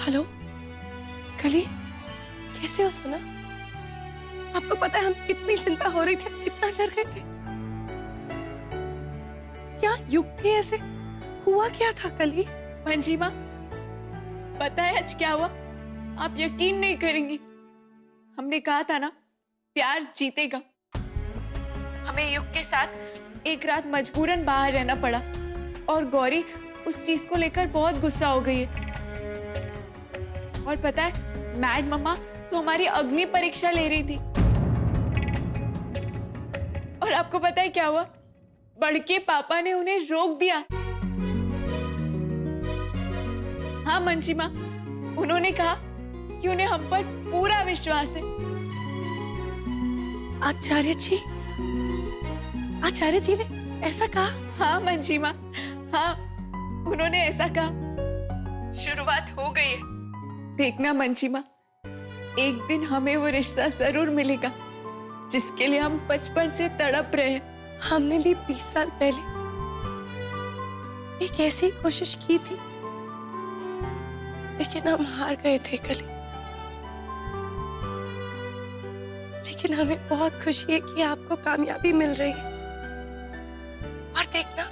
Hello कली, कैसे हो सोना? आपको पता है हमें कितनी चिंता हो रही थी, हम कितना डर गए थे। क्या युग थे ऐसे? हुआ क्या था कली? मंजी माँ, पता है आज क्या हुआ? आप यकीन नहीं करेंगी। हमने कहा था ना, प्यार जीतेगा। हमें युग के साथ एक रात मजबूरन बाहर रहना पड़ा और गौरी उस चीज को लेकर बहुत गुस्सा हो गई है। और पता है, मैड मम्मा तो हमारी अग्नि परीक्षा ले रही थी। और आपको पता है क्या हुआ? बड़के पापा ने उन्हें रोक दिया। हाँ मंजी माँ, उन्होंने कहा कि उन्हें हम पर पूरा विश्वास है। आचार्य जी ने ऐसा कहा? हाँ मंजी माँ, हाँ उन्होंने ऐसा कहा। शुरुआत हो गई है। देखना मंजी माँ, एक दिन हमें वो रिश्ता जरूर मिलेगा जिसके लिए हम बचपन से तड़प रहे हैं। हमने भी 20 साल पहले एक ऐसी कोशिश की थी, लेकिन हम हार गए थे कली। लेकिन हमें बहुत खुशी है कि आपको कामयाबी मिल रही है। और देखना,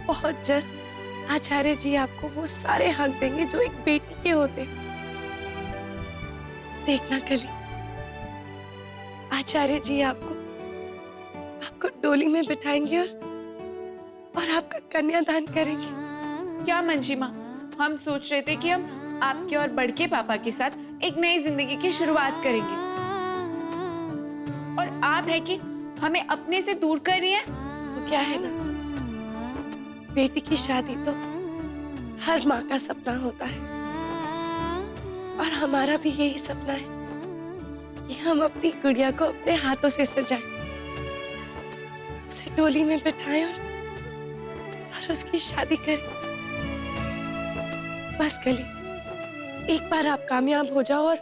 बहुत जल्द आचार्य जी आपको वो सारे हक देंगे जो एक बेटी के होते। देखना कली, आचार्य जी आपको डोली में बिठाएंगे और आपका कन्यादान करेंगे। क्या मंजी माँ, हम सोच रहे थे कि हम आपके और बड़के पापा के साथ एक नई जिंदगी की शुरुआत करेंगे, और आप है कि हमें अपने से दूर कर रही हैं। वो क्या है ना, बेटी की शादी तो हर माँ का सपना होता है, और हमारा भी यही सपना है कि हम अपनी गुड़िया को अपने हाथों से सजाएं, उसे डोली में बिठाएं और उसकी शादी करें। बस कली, एक बार आप कामयाब हो जाओ और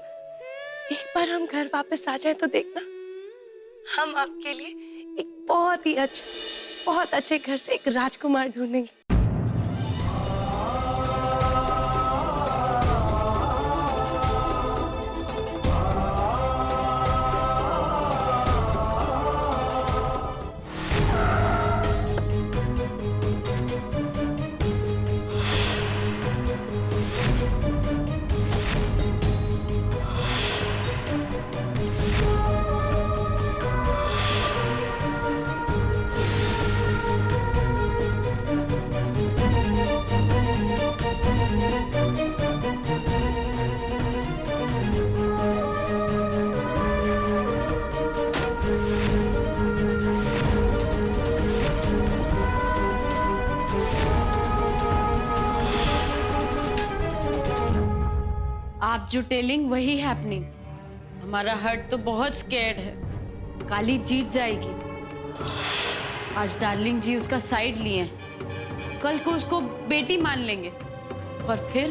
एक बार हम घर वापस आ जाएं तो देखना, हम आपके लिए एक बहुत अच्छे घर से एक राजकुमार ढूंढेंगे। आप जो टेलिंग वही हैपनिंग। हमारा हर्ट तो बहुत स्कैर्ड है। काली जीत जाएगी। आज डार्लिंग जी उसका साइड लिए हैं, कल को उसको बेटी मान लेंगे, और फिर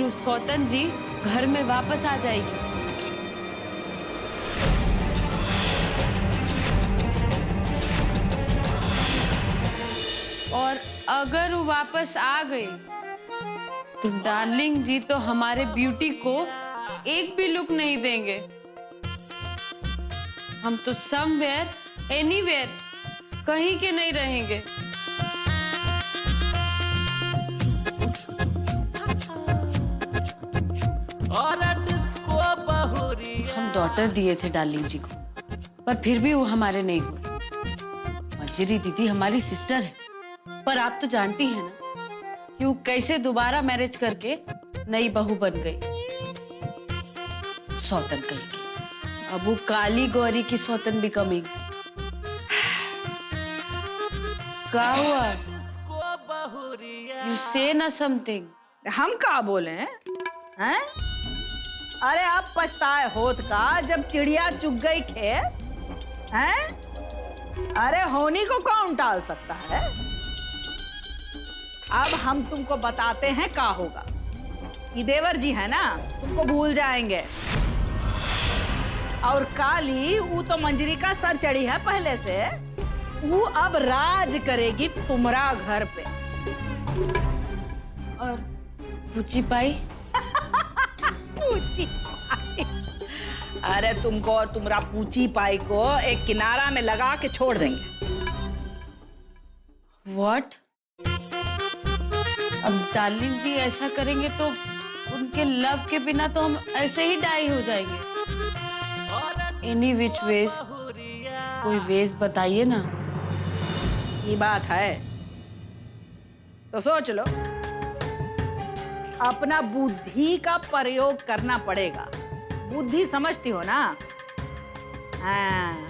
उस सौतन जी घर में वापस आ जाएगी। और अगर वो वापस आ गई तो डार्लिंग जी तो हमारे ब्यूटी को एक भी लुक नहीं देंगे। हम तो समवेयर एनीवेयर कहीं के नहीं रहेंगे। हम डॉटर दिए थे डार्लिंग जी को, पर फिर भी वो हमारे नहीं हुए। मंजरी दीदी हमारी सिस्टर है, पर आप तो जानती हैं ना कि वो कैसे दोबारा मैरिज करके नई बहू बन गई। सौतन कहेगी। अब वो काली गौरी की सौतन बिकमिंग। क्या हुआ? यू से ना समथिंग। हम का बोले हैं? अरे आप पछताए होत का जब चिड़िया चुग गई खेत हैं? अरे होनी को कौन टाल सकता है? अब हम तुमको बताते हैं क्या होगा। ये देवर जी है ना, तुमको भूल जाएंगे। और काली वो तो मंजरी का सर चढ़ी है पहले से, वो अब राज करेगी तुम्हारा घर पे। और पूछी पाई। पूची पाई। अरे तुमको और तुम्हारा पूची पाई को एक किनारा में लगा के छोड़ देंगे। व्हाट? अब डार्लिंग जी ऐसा करेंगे तो उनके लव के बिना तो हम ऐसे ही डाई हो जाएंगे। एनी विच वेज कोई वेज बताइए ना। ये बात है तो सोच लो, अपना बुद्धि का प्रयोग करना पड़ेगा। बुद्धि समझती हो ना? हाँ,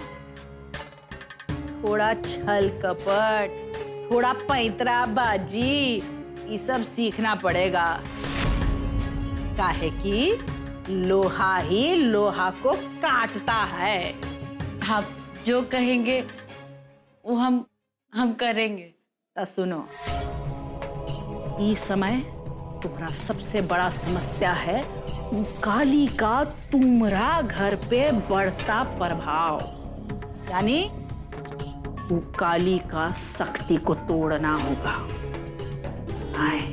थोड़ा छल कपट, थोड़ा पैंतराबाजी, ये सब सीखना पड़ेगा। काहे कि लोहा ही लोहा को काटता है। आप जो कहेंगे वो हम करेंगे। तो सुनो, इस समय तुम्हारा सबसे बड़ा समस्या है काली का तुम्हारा घर पे बढ़ता प्रभाव, यानी वो काली का शक्ति को तोड़ना होगा। आए।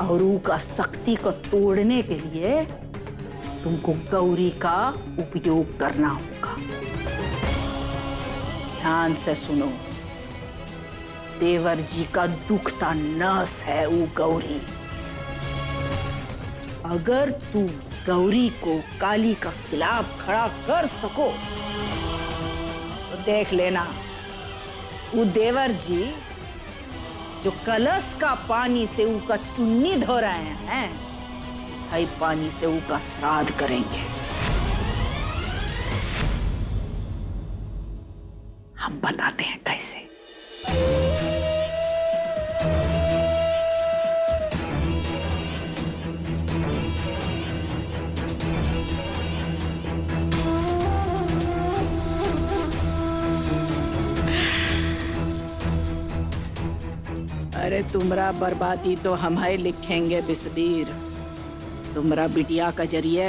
और वो का शक्ति को तोड़ने के लिए तुमको गौरी का उपयोग करना होगा। ध्यान से सुनो, देवर जी का दुखता नस है वो गौरी। अगर तू गौरी को काली का खिलाफ खड़ा कर सको तो देख लेना, वो देवर जी जो कलश का पानी से उनका चुन्नी धो रहे हैं, सही पानी से उनका श्राद्ध करेंगे। हम बताते हैं कैसे। अरे तुम्हारा बर्बादी तो हम ही लिखेंगे बिस्बीर। तुम्हारा बिटिया का जरिए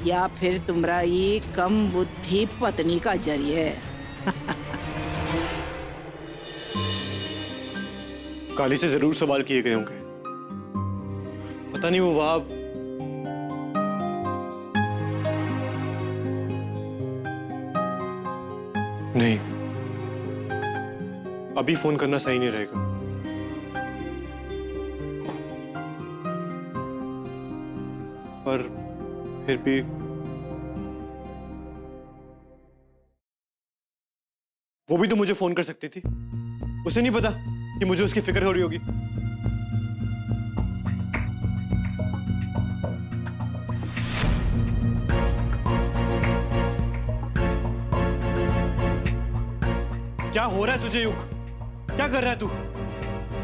या फिर तुम्हारा ये कम बुद्धि पत्नी का जरिए। काली से जरूर सवाल किए गए होंगे। पता नहीं वो वहां नहीं, अभी फोन करना सही नहीं रहेगा। पर फिर भी वो भी तो मुझे फोन कर सकती थी। उसे नहीं पता कि मुझे उसकी फिक्र हो रही होगी। क्या हो रहा है तुझे युग? क्या कर रहा है तू?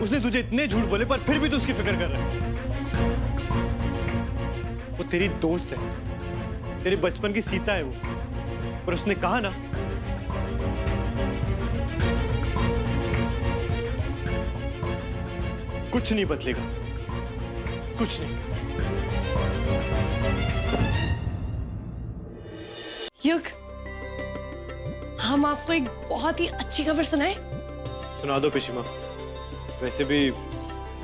उसने तुझे इतने झूठ बोले पर फिर भी तू उसकी फिक्र कर रहा है। वो तेरी दोस्त है, तेरे बचपन की सीता है वो, पर उसने कहा ना कुछ नहीं बदलेगा, कुछ नहीं। युग, हम आपको एक बहुत ही अच्छी खबर सुनाएं? सुना दो पिशिमा। वैसे भी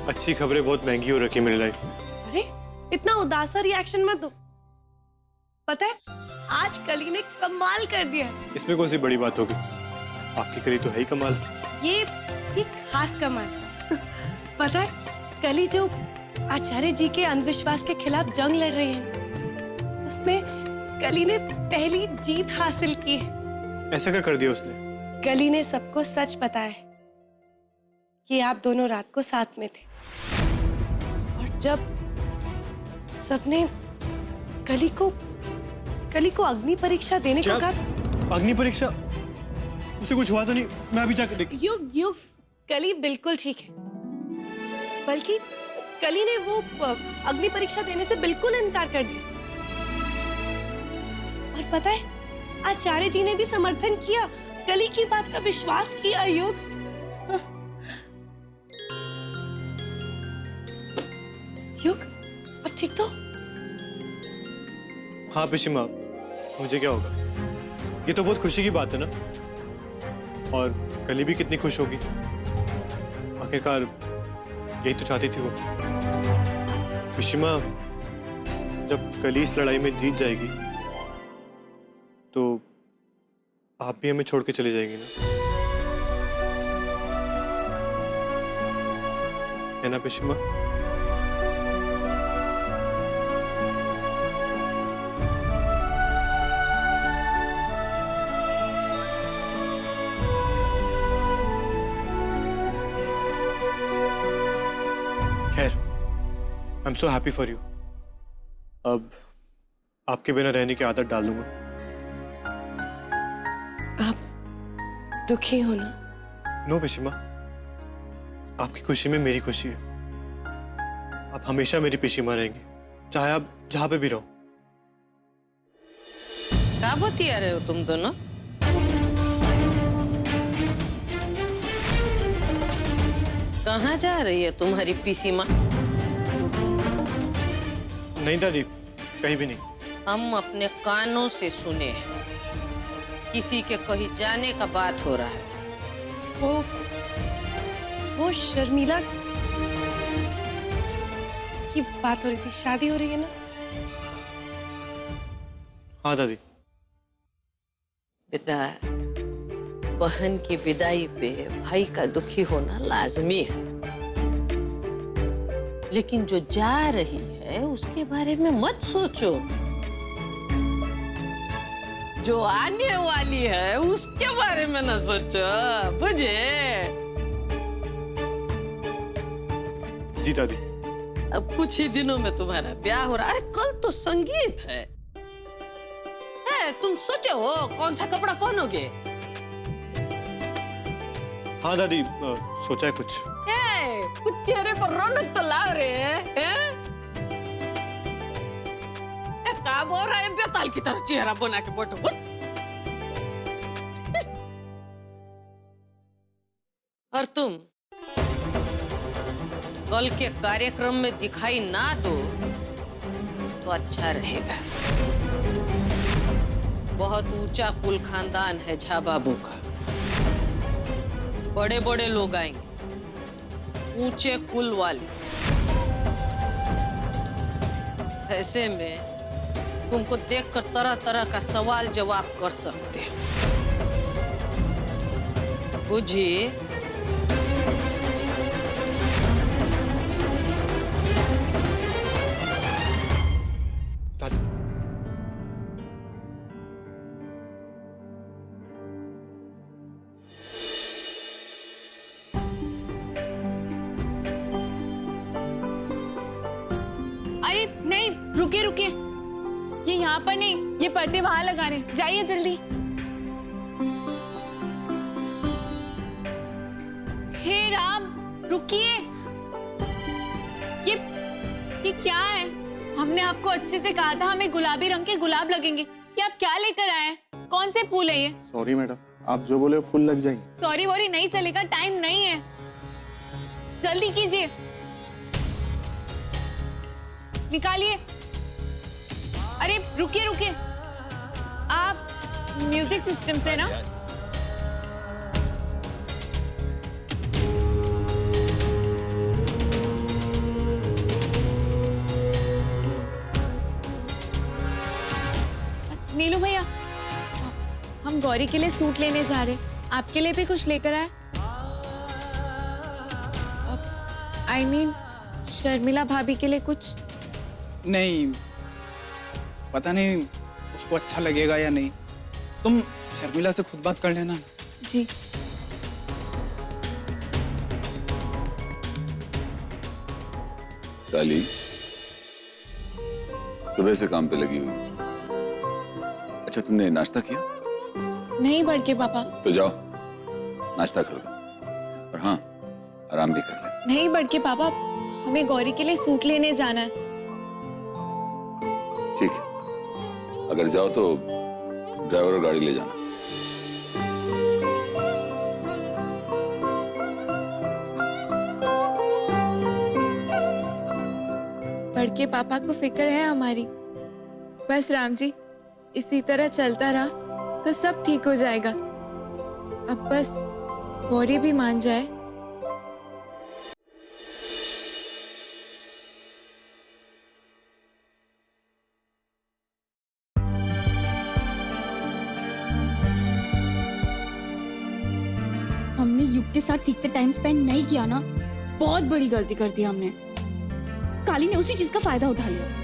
अच्छी खबरें बहुत महंगी हो रखी है मेरी लाइफ में। अरे इतना उदास रिएक्शन मत दो। पता है आज कली ने कमाल कर दिया है। इसमें कौन सी बड़ी बात होगी? आपकी कली तो है ही कमाल। ये खास कमाल। पता है कली जो आचार्य जी के अंधविश्वास के खिलाफ जंग लड़ रही है, उसमें कली ने पहली जीत हासिल की है। ऐसा क्या कर दिया उसने? कली ने सबको सच बताया कि आप दोनों रात को साथ में थे, और जब सबने कली को अग्नि परीक्षा देने को कहा। अग्नि परीक्षा? उसे कुछ हुआ तो नहीं? मैं अभी जाकर देख। युग कली बिल्कुल ठीक है, बल्कि कली ने वो अग्नि परीक्षा देने से बिल्कुल इनकार कर दिया। और पता है आचार्य जी ने भी समर्थन किया, कली की बात का विश्वास किया। युग अब ठीक तो? हाँ पिशिमा, मुझे क्या होगा? ये तो बहुत खुशी की बात है ना। और कली भी कितनी खुश होगी। आखिरकार यही तो चाहती थी वो। पिशिमा जब कली इस लड़ाई में जीत जाएगी तो आप भी हमें छोड़ के चली जाएगी ना, है ना पिशिमा? खैर, I am so happy for you. अब आपके बिना रहने की आदत डाल दूंगा। आप दुखी हो ना? नो पिशिमा, आपकी खुशी में मेरी खुशी है। आप हमेशा मेरी पिशिमा रहेंगी, चाहे आप जहां पे भी रहो। क्या बतिया रहे हो तुम दोनों? कहाँ जा रही है तुम्हारी पिसीमा? नहीं दादी, कहीं भी नहीं। हम अपने कानों से सुने हैं, किसी के कहीं जाने का बात हो रहा था। वो शर्मिला की बात हो रही थी, शादी हो रही है ना? हाँ दादी। बेटा, बहन की विदाई पे भाई का दुखी होना लाजमी है, लेकिन जो जा रही है उसके बारे में मत सोचो। जो आने वाली है उसके बारे में न सोचो, बुझे? जी दादी। अब कुछ ही दिनों में तुम्हारा ब्याह हो रहा है। अरे कल तो संगीत है। तुम सोचे हो कौन सा कपड़ा पहनोगे? हाँ दादी, सोचा है कुछ। कुछ चेहरे पर रौनक तो ला रहे हैं। क्या बोल रहा है? बेताल की तरह चेहरा बना के बैठो। और तुम कल के कार्यक्रम में दिखाई ना दो तो अच्छा रहेगा। बहुत ऊंचा कुल खानदान है झा बाबू का, बड़े बड़े लोग आएंगे, ऊंचे कुल वाले। ऐसे में तुमको देखकर तरह तरह का सवाल जवाब कर सकते हैं, बुझी? दादी, अरे नहीं, रुकिए रुकिए, ये यहाँ पर नहीं, ये पर्दे वहां लगाने। जाइए जल्दी। हे राम, रुकिए। ये क्या है? हमने आपको अच्छे से कहा था हमें गुलाबी रंग के गुलाब लगेंगे। ये आप क्या लेकर आए हैं? कौन से फूल है ये? सॉरी मैडम, आप जो बोले फूल लग जाएंगे। सॉरी वॉरी नहीं चलेगा, टाइम नहीं है, जल्दी कीजिए, निकालिए। अरे रुकिए रुकिए, आप म्यूजिक सिस्टम से ना? नीलू भैया, हम गौरी के लिए सूट लेने जा रहे हैं, आपके लिए भी कुछ लेकर आए? आई मीन शर्मिला भाभी के लिए कुछ? नहीं, पता नहीं उसको अच्छा लगेगा या नहीं। तुम शर्मिला से खुद बात कर लेना। जी। काली सुबह से काम पे लगी हुई। अच्छा, तुमने नाश्ता किया? नहीं बढ़ के पापा। तो जाओ नाश्ता कर लो, और हाँ आराम भी कर ले। नहीं बढ़ के पापा, हमें गौरी के लिए सूट लेने जाना है। ठीक है, अगर जाओ तो ड्राइवर और गाड़ी ले जाना। बढ़ के पापा को फिक्र है हमारी। बस राम जी, इसी तरह चलता रहा तो सब ठीक हो जाएगा। अब बस गौरी भी मान जाए। आपके साथ ठीक से टाइम स्पेंड नहीं किया ना, बहुत बड़ी गलती कर दी हमने। काली ने उसी चीज का फायदा उठा लिया।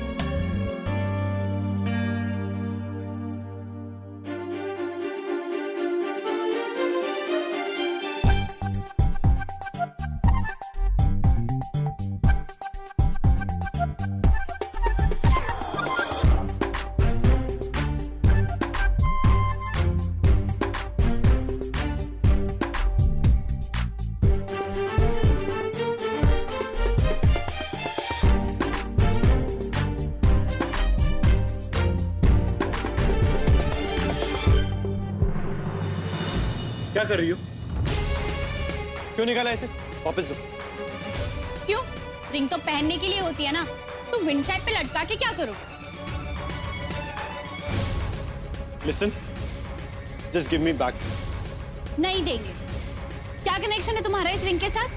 क्या कर रही हो? क्यों निकाला ऐसे? वापस दो। क्यों? रिंग तो पहनने के लिए होती है ना, तो विंडसाइड पे लटका के क्या करो? Listen, just give me back. नहीं देंगे। क्या कनेक्शन है तुम्हारा इस रिंग के साथ?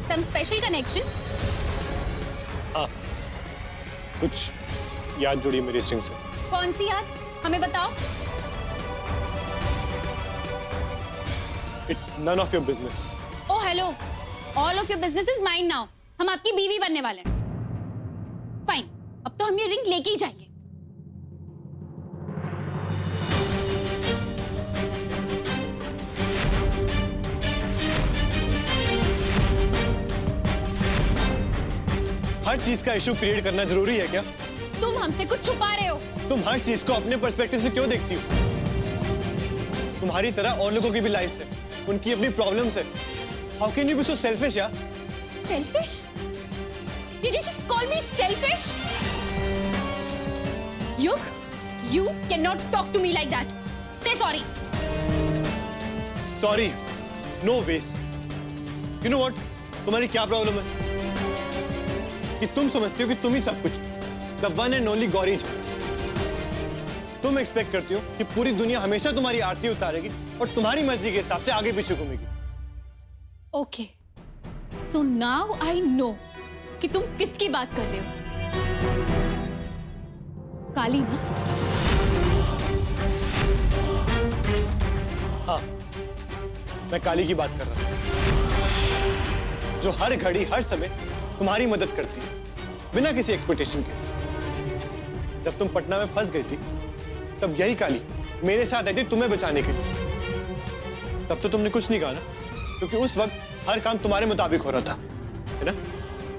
Some special connection? हाँ, कुछ याद जुड़ी मेरी स्ट्रिंग से। कौन सी याद? हमें बताओ। It's none of your business. Oh hello, all of your business is mine now. हम आपकी बीवी बनने वाले हैं। फाइन, अब तो हम ये रिंग लेके ही जाएंगे। हर चीज का इशू क्रिएट करना जरूरी है क्या? तुम हमसे कुछ छुपा रहे हो। तुम हर चीज को अपने पर्सपेक्टिव से क्यों देखती हो? तुम्हारी तरह और लोगों की भी लाइफ है, उनकी अपनी प्रॉब्लम्स है। How can you be so selfish यार? Selfish? Did you just call me selfish? Yug, you cannot talk to me like that. Say sorry. Sorry, no ways. You know what? तुम्हारी क्या problem है कि तुम समझती हो कि तुम ही सब कुछ, the one and only Gauri ji. तुम एक्सपेक्ट करती हो कि पूरी दुनिया हमेशा तुम्हारी आरती उतारेगी और तुम्हारी मर्जी के हिसाब से आगे पीछे घूमेगी। Okay. So now I know कि तुम किसकी बात कर रहे हो। काली ना? हाँ, मैं काली की बात कर रहा हूं, जो हर घड़ी हर समय तुम्हारी मदद करती है बिना किसी एक्सपेक्टेशन के। जब तुम पटना में फंस गई थी तब यही काली मेरे साथ आई थी तुम्हें बचाने के लिए। तब तो तुमने कुछ नहीं कहा ना, क्योंकि उस वक्त हर काम तुम्हारे मुताबिक हो रहा था, है ना?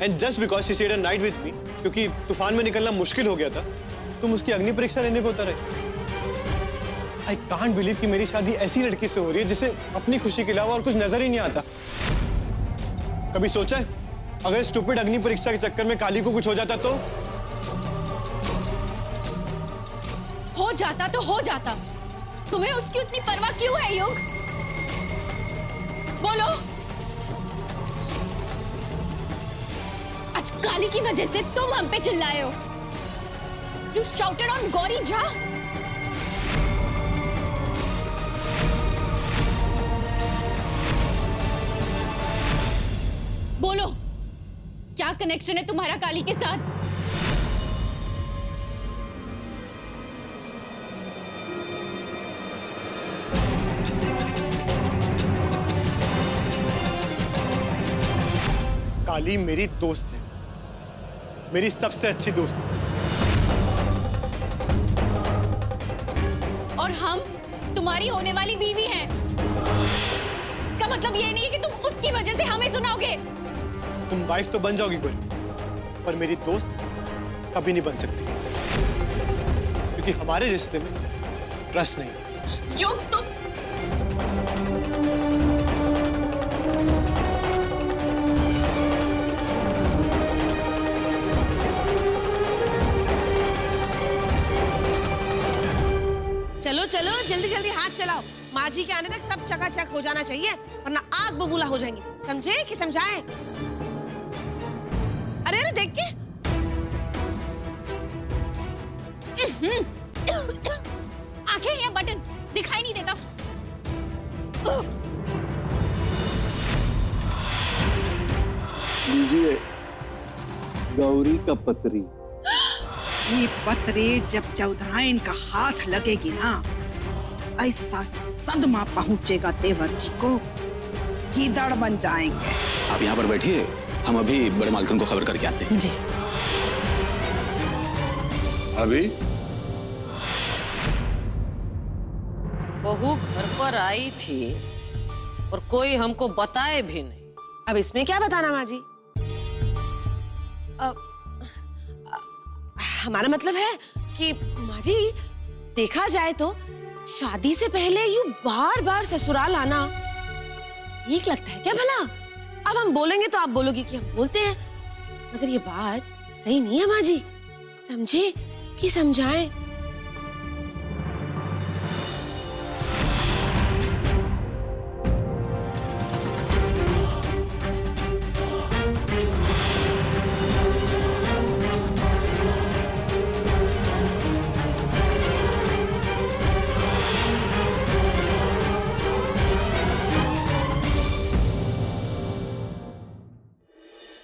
And just because she stayed a night with me, क्योंकि तूफान में निकलना मुश्किल हो गया था, तुम उसकी अग्नि परीक्षा लेने पे उतर आए। आई कांट बिलीव कि मेरी शादी ऐसी लड़की से हो रही है जिसे अपनी खुशी के अलावा और कुछ नजर ही नहीं आता। कभी सोचा है अगर स्टूपिड अग्नि परीक्षा के चक्कर में काली को कुछ हो जाता तो? हो जाता तो हो जाता। तुम्हें उसकी उतनी परवाह क्यों है युग? बोलो। आज काली की वजह से तुम हम पे चिल्लाए हो। You shouted on Gauri Jha. बोलो, क्या कनेक्शन है तुम्हारा काली के साथ? काली मेरी दोस्त है, मेरी सबसे अच्छी दोस्त। और हम तुम्हारी होने वाली बीवी हैं। इसका मतलब ये नहीं है कि तुम उसकी वजह से हमें सुनाओगे। तुम वाइफ तो बन जाओगी कोई, पर मेरी दोस्त कभी नहीं बन सकती, क्योंकि हमारे रिश्ते में ट्रस्ट नहीं। युग, तुम चलो चलो जल्दी जल्दी हाथ चलाओ। माँ जी के आने तक सब चकाचक हो जाना चाहिए, वरना आग बबूला हो जाएंगी। समझे कि समझाएं? अरे अरे देख के। आंखें या बटन दिखाई नहीं देता। लीजिए गौरी का पत्री। ये पत्रे जब चौधराइन का हाथ लगेगी ना, ऐसा सदमा पहुंचेगा देवर जी को गीदड़ बन जाएंगे। आप यहाँ पर बैठिए, हम अभी बड़े मालकिन को खबर करके आते हैं। जी। अभी बहू घर पर आई थी और कोई हमको बताए भी नहीं। अब इसमें क्या बताना माँ जी? हमारा मतलब है कि माँ जी, देखा जाए तो शादी से पहले यूं बार बार ससुराल आना ठीक लगता है क्या भला? अब हम बोलेंगे तो आप बोलोगी कि हम बोलते हैं, मगर ये बात सही नहीं है माँ जी। समझे कि समझाएं?